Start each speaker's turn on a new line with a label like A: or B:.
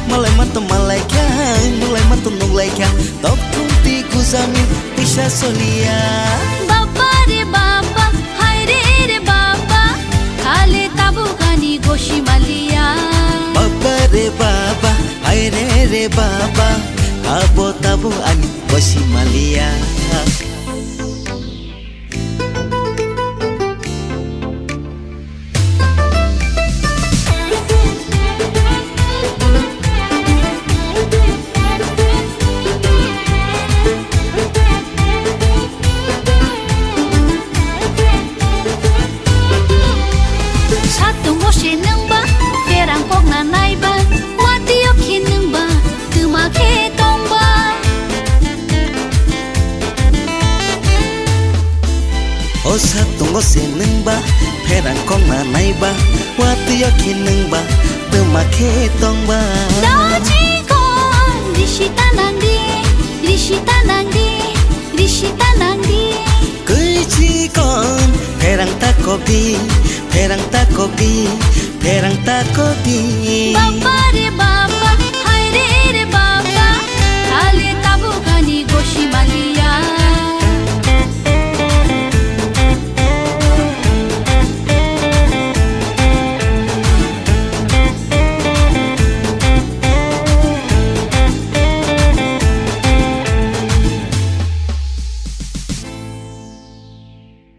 A: malai matu malaikat, mulai matu nulaikat, tok kunti guzamin pisha solia.
B: Baba re baba, hai re baba, khale tabu gani goshi malia.
A: Baba re baba, hai re baba, abo tabu ani goshi malia. Satunggo senengba, perang kong nanaiba, wati yakinengba, temake tongba.
B: Dajikon, rishita nangdi, rishita nangdi, rishita nangdi.
A: Kuijikon, perang takobi, perang takobi, perang takobi.
B: Baba re baba.